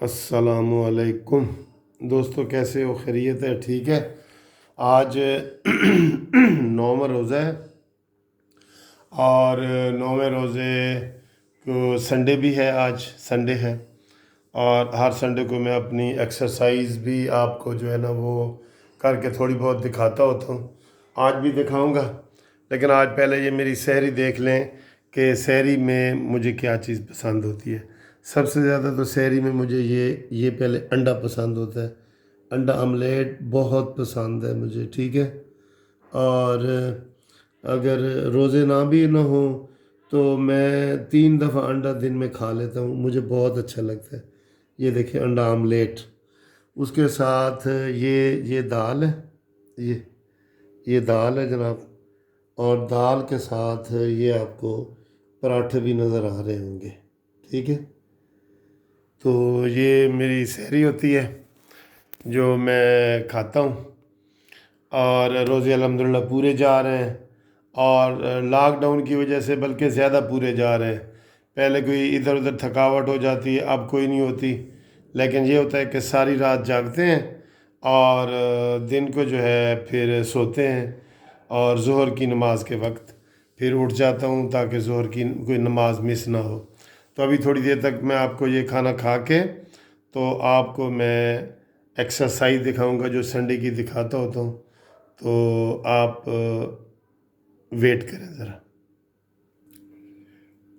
السلام علیکم دوستو، کیسے ہو؟ خیریت ہے؟ ٹھیک ہے۔ آج 9واں روزہ ہے اور 9ویں روزے کو سنڈے بھی ہے۔ آج سنڈے ہے اور ہر سنڈے کو میں اپنی ایکسرسائز بھی آپ کو جو ہے نا وہ کر کے تھوڑی بہت دکھاتا ہوتا ہوں۔ آج بھی دکھاؤں گا، لیکن آج پہلے یہ میری سحری دیکھ لیں کہ سحری میں مجھے کیا چیز پسند ہوتی ہے۔ سب سے زیادہ تو سحری میں مجھے یہ پہلے انڈا پسند ہوتا ہے۔ انڈا آملیٹ بہت پسند ہے مجھے، ٹھیک ہے۔ اور اگر روزے نہ بھی نہ ہوں تو میں 3 دفعہ انڈا دن میں کھا لیتا ہوں، مجھے بہت اچھا لگتا ہے۔ یہ دیکھیں انڈا آملیٹ، اس کے ساتھ یہ دال ہے، یہ دال ہے جناب، اور دال کے ساتھ یہ آپ کو پراٹھے بھی نظر آ رہے ہوں گے، ٹھیک ہے۔ تو یہ میری سحری ہوتی ہے جو میں کھاتا ہوں، اور روزے الحمدللہ پورے جا رہے ہیں، اور لاک ڈاؤن کی وجہ سے بلکہ زیادہ پورے جا رہے ہیں۔ پہلے کوئی ادھر ادھر تھکاوٹ ہو جاتی ہے، اب کوئی نہیں ہوتی، لیکن یہ ہوتا ہے کہ ساری رات جاگتے ہیں اور دن کو جو ہے پھر سوتے ہیں، اور ظہر کی نماز کے وقت پھر اٹھ جاتا ہوں تاکہ ظہر کی کوئی نماز مس نہ ہو۔ تو ابھی تھوڑی دیر تک میں آپ کو یہ کھانا کھا کے تو آپ کو میں ایکسرسائز دکھاؤں گا جو سنڈے کی دکھاتا ہوتا ہوں، تو آپ ویٹ کریں ذرا۔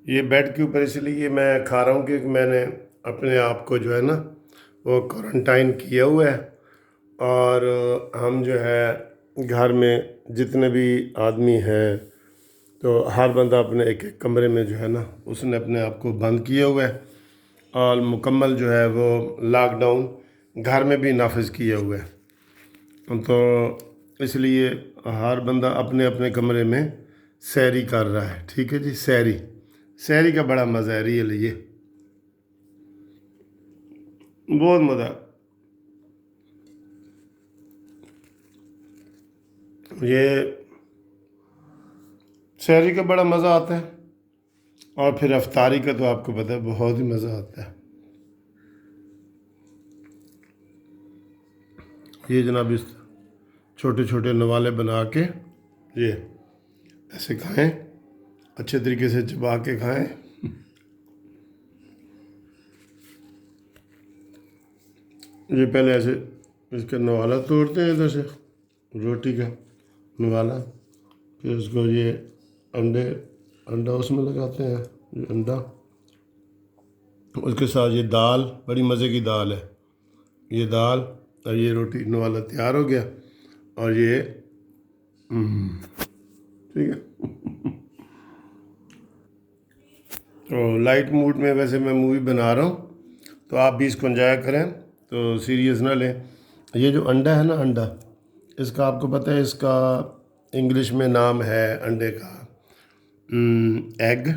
یہ بیڈ کے اوپر اس لیے میں کھا رہا ہوں کہ میں نے اپنے آپ کو جو ہے نا وہ کوارنٹائن کیا ہوا ہے، اور ہم جو ہے گھر میں جتنے بھی آدمی ہیں تو ہر بندہ اپنے ایک ایک کمرے میں جو ہے نا اس نے اپنے آپ کو بند کیا ہوا ہے، اور مکمل جو ہے وہ لاک ڈاؤن گھر میں بھی نافذ کیا ہوا ہے۔ تو اس لیے ہر بندہ اپنے اپنے کمرے میں سحری کر رہا ہے، ٹھیک ہے جی۔ سحری کا بڑا مزہ ہے، یہ بہت مزہ۔ یہ سحری کا بڑا مزہ آتا ہے، اور پھر افطاری کا تو آپ کو پتہ ہے بہت ہی مزہ آتا ہے۔ یہ جناب اس چھوٹے چھوٹے نوالے بنا کے یہ ایسے کھائیں، اچھے طریقے سے چبا کے کھائیں۔ یہ پہلے ایسے اس کا نوالا توڑتے ہیں ادھر سے، روٹی کا نوالا، پھر اس کو یہ انڈا اس میں لگاتے ہیں، یہ انڈا، اس کے ساتھ یہ دال، بڑی مزے کی دال ہے یہ دال، اور یہ روٹی نوالا تیار ہو گیا، اور یہ ٹھیک ہے۔ تو لائٹ موڈ میں ویسے میں مووی بنا رہا ہوں، تو آپ بھی اس کو انجوائے کریں، تو سیریس نہ لیں۔ یہ جو انڈا ہے نا، انڈا، اس کا آپ کو پتہ ہے اس کا انگلش میں نام ہے انڈے کا ایگ،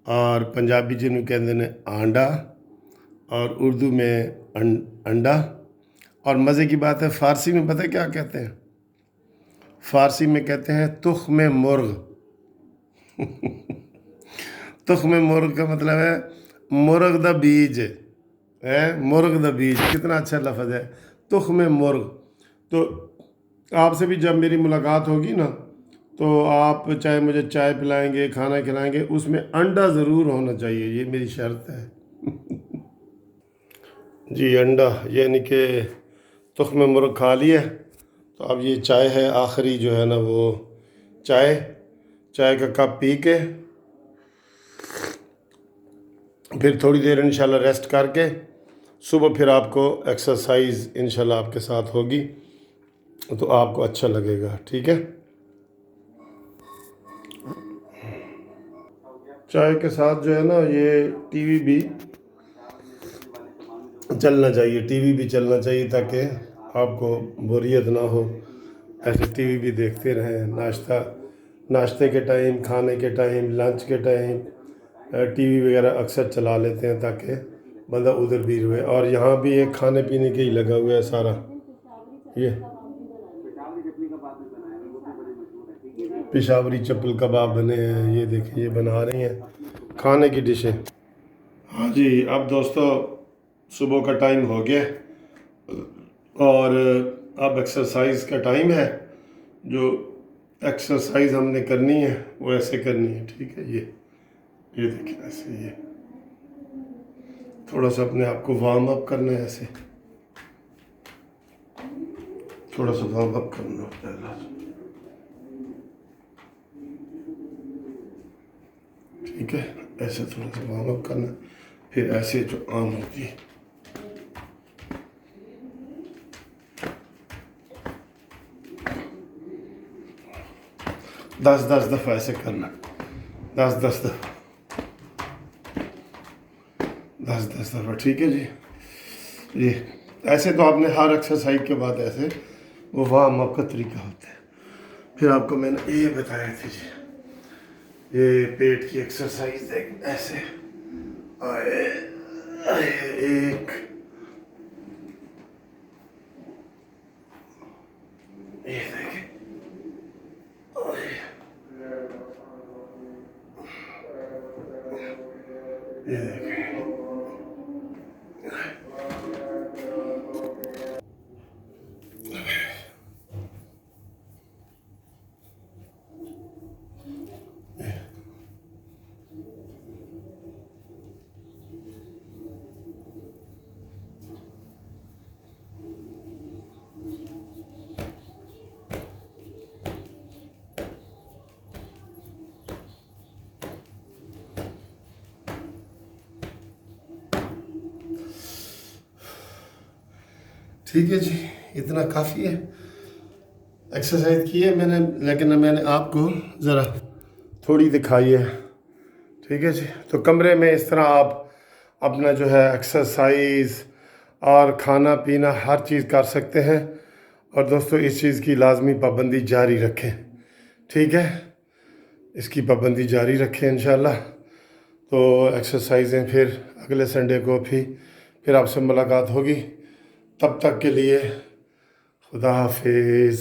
اور پنجابی جنہوں کہتے ہیں آنڈا، اور اردو میں انڈا، اور مزے کی بات ہے فارسی میں پتہ ہے کیا کہتے ہیں؟ فارسی میں کہتے ہیں تخم مرغ۔ تخم مرغ کا مطلب ہے مرغ دا بیج ہے، مرغ دا بیج، کتنا اچھا لفظ ہے، تخم مرغ۔ تو آپ سے بھی جب میری ملاقات ہوگی نا تو آپ چاہے مجھے چائے پلائیں گے، کھانا کھلائیں گے، اس میں انڈا ضرور ہونا چاہیے، یہ میری شرط ہے۔ جی انڈا یعنی کہ تخم مرغ کھا لیا، تو اب یہ چائے ہے، آخری جو ہے نا وہ چائے کا کپ پی کے پھر تھوڑی دیر انشاءاللہ ریسٹ کر کے صبح پھر آپ کو ایکسرسائز انشاءاللہ آپ کے ساتھ ہوگی، تو آپ کو اچھا لگے گا، ٹھیک ہے۔ چائے کے ساتھ جو ہے نا یہ ٹی وی بھی چلنا چاہیے، ٹی وی بھی چلنا چاہیے تاکہ آپ کو بوریت نہ ہو، ایسے ٹی وی بھی دیکھتے رہیں، ناشتے کے ٹائم، کھانے کے ٹائم، لنچ کے ٹائم ٹی وی وغیرہ اکثر چلا لیتے ہیں تاکہ بندہ ادھر بھی رہے۔ اور یہاں بھی ایک کھانے پینے کے ہی لگا ہوا ہے سارا، یہ پشاوری چپل کباب بنے ہیں، یہ دیکھیں یہ بنا رہی ہیں کھانے کی ڈشیں۔ ہاں جی، اب دوستو صبح کا ٹائم ہو گیا اور اب ایکسرسائز کا ٹائم ہے. جو ایکسرسائز ہم نے کرنی ہے وہ ایسے کرنی ہے, ٹھیک ہے. یہ دیکھیں ایسے, یہ تھوڑا سا اپنے آپ کو وارم اپ کرنا ہے, ایسے تھوڑا سا وارم اپ کرنا ہوتا ہے, ٹھیک ہے. ایسے تھوڑا سا وارم اپ کرنا, پھر ایسے جو عام ہوتی ہے 10 دفعہ ایسے کرنا, 10 دفعہ, 10 دفعہ, ٹھیک ہے جی. یہ ایسے تو آپ نے ہر ایکسرسائز کے بعد ایسے وہ وارم اپ کا طریقہ ہوتا ہے. پھر آپ کو میں نے یہ بتایا تھا جی, یہ پیٹ کی ایکسرسائز دیکھ, ایسے ایک, یہ دیکھیں, یہ دیکھیں, ٹھیک ہے جی. اتنا کافی ہے. ایکسرسائز کی ہے میں نے, لیکن میں نے آپ کو ذرا تھوڑی دکھائی ہے, ٹھیک ہے جی. تو کمرے میں اس طرح آپ اپنا جو ہے ایکسرسائز اور کھانا پینا ہر چیز کر سکتے ہیں. اور دوستو اس چیز کی لازمی پابندی جاری رکھیں, ٹھیک ہے. اس کی پابندی جاری رکھیں انشاءاللہ. تو ایکسرسائزیں پھر اگلے سنڈے کو پھر آپ سے ملاقات ہوگی. تب تک کے لیے خدا حافظ.